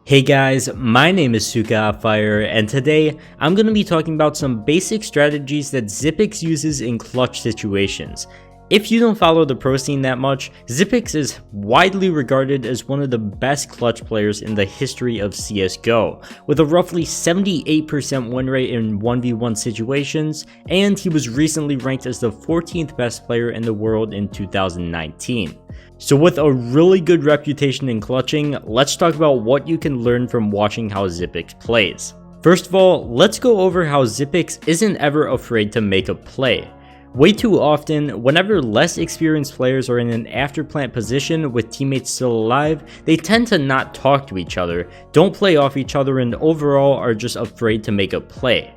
Hey guys, my name is CykaHotFire, and today I'm going to be talking about some basic strategies that Xyp9x uses in clutch situations. If you don't follow the pro scene that much, Xyp9x is widely regarded as one of the best clutch players in the history of CSGO, with a roughly 78% win rate in 1v1 situations, and he was recently ranked as the 14th best player in the world in 2019. So with a really good reputation in clutching, let's talk about what you can learn from watching how Xyp9x plays. First of all, let's go over how Xyp9x isn't ever afraid to make a play. Way too often, whenever less experienced players are in an after-plant position with teammates still alive, they tend to not talk to each other, don't play off each other, and overall are just afraid to make a play.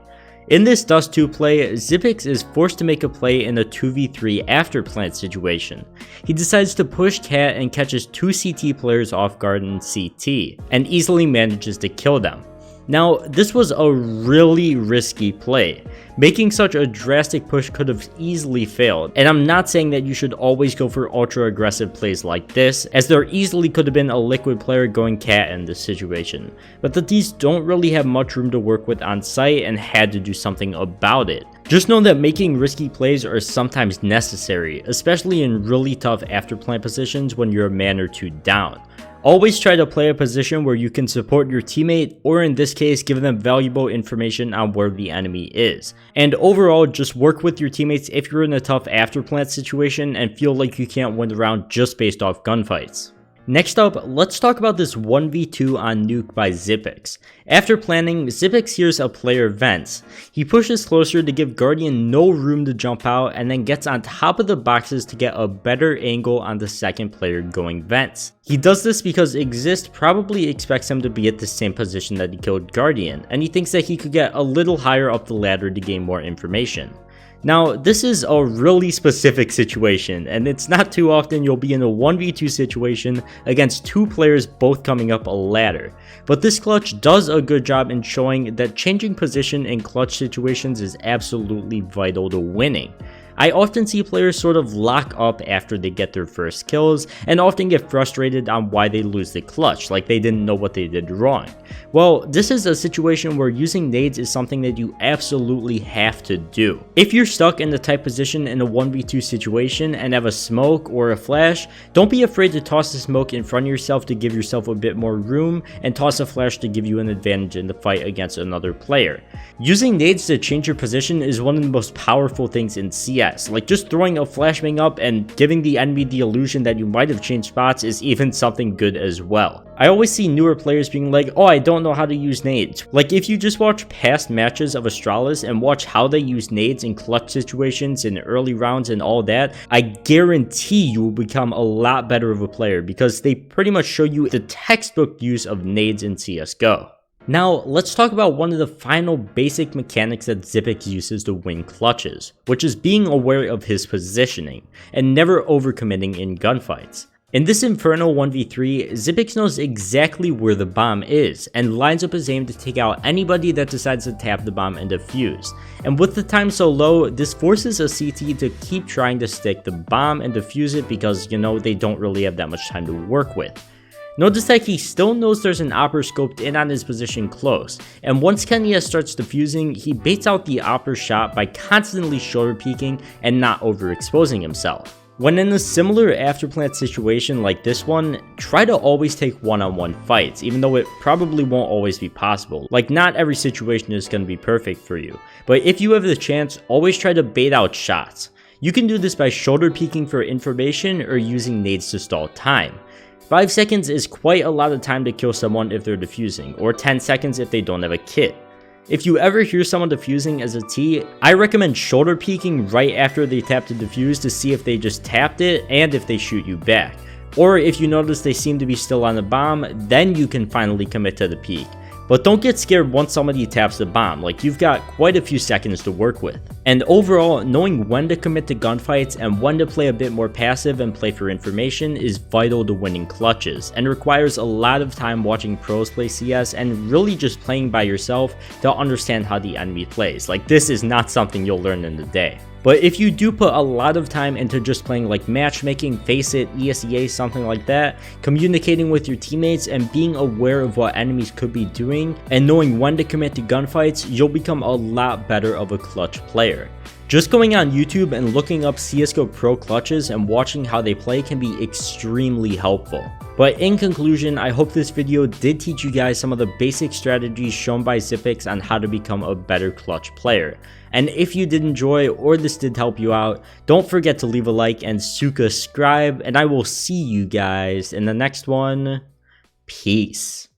In this Dust 2 play, Xyp9x is forced to make a play in a 2v3 after plant situation. He decides to push Cat and catches two CT players off guard in CT, and easily manages to kill them. Now, this was a really risky play. Making such a drastic push could have easily failed, and I'm not saying that you should always go for ultra aggressive plays like this, as there easily could have been a liquid player going Cat in this situation, but the D's don't really have much room to work with on site and had to do something about it. Just know that making risky plays are sometimes necessary, especially in really tough after plant positions when you're a man or two down. Always try to play a position where you can support your teammate, or in this case give them valuable information on where the enemy is. And overall, just work with your teammates if you're in a tough after plant situation and feel like you can't win the round just based off gunfights. Next up, let's talk about this 1v2 on Nuke by Xyp9x. After planning, Xyp9x hears a player vents. He pushes closer to give Guardian no room to jump out, and then gets on top of the boxes to get a better angle on the second player going vents. He does this because Exist probably expects him to be at the same position that he killed Guardian, and he thinks that he could get a little higher up the ladder to gain more information. Now, this is a really specific situation, and it's not too often you'll be in a 1v2 situation against two players both coming up a ladder. But this clutch does a good job in showing that changing position in clutch situations is absolutely vital to winning. I often see players sort of lock up after they get their first kills, and often get frustrated on why they lose the clutch, like they didn't know what they did wrong. Well, this is a situation where using nades is something that you absolutely have to do. If you're stuck in the tight position in a 1v2 situation and have a smoke or a flash, don't be afraid to toss the smoke in front of yourself to give yourself a bit more room, and toss a flash to give you an advantage in the fight against another player. Using nades to change your position is one of the most powerful things in CS. Like just throwing a flashbang up and giving the enemy the illusion that you might have changed spots is even something good as well. I always see newer players being like, oh, I don't know how to use nades. Like if you just watch past matches of Astralis and watch how they use nades in clutch situations in early rounds and all that, I guarantee you will become a lot better of a player because they pretty much show you the textbook use of nades in CSGO. Now, let's talk about one of the final basic mechanics that Xyp9x uses to win clutches, which is being aware of his positioning, and never overcommitting in gunfights. In this Inferno 1v3, Xyp9x knows exactly where the bomb is, and lines up his aim to take out anybody that decides to tap the bomb and defuse. And with the time so low, this forces a CT to keep trying to stick the bomb and defuse it because, you know, they don't really have that much time to work with. Notice that he still knows there's an Opper scoped in on his position close, and once Kenya starts defusing, he baits out the Opper shot by constantly shoulder peeking and not overexposing himself. When in a similar afterplant situation like this one, try to always take one-on-one fights, even though it probably won't always be possible. Like not every situation is going to be perfect for you, but if you have the chance, always try to bait out shots. You can do this by shoulder peeking for information or using nades to stall time. 5 seconds is quite a lot of time to kill someone if they're defusing, or 10 seconds if they don't have a kit. If you ever hear someone defusing as a T, I recommend shoulder peeking right after they tap to defuse to see if they just tapped it and if they shoot you back. Or if you notice they seem to be still on the bomb, then you can finally commit to the peek. But don't get scared once somebody taps the bomb, like you've got quite a few seconds to work with. And overall, knowing when to commit to gunfights and when to play a bit more passive and play for information is vital to winning clutches, and requires a lot of time watching pros play CS and really just playing by yourself to understand how the enemy plays. Like this is not something you'll learn in a day. But if you do put a lot of time into just playing like matchmaking, Face It, ESEA, something like that, communicating with your teammates and being aware of what enemies could be doing and knowing when to commit to gunfights, you'll become a lot better of a clutch player. Just going on YouTube and looking up CSGO Pro clutches and watching how they play can be extremely helpful. But in conclusion, I hope this video did teach you guys some of the basic strategies shown by Xyp9x on how to become a better clutch player. And if you did enjoy or this did help you out, don't forget to leave a like and subscribe, and I will see you guys in the next one. Peace.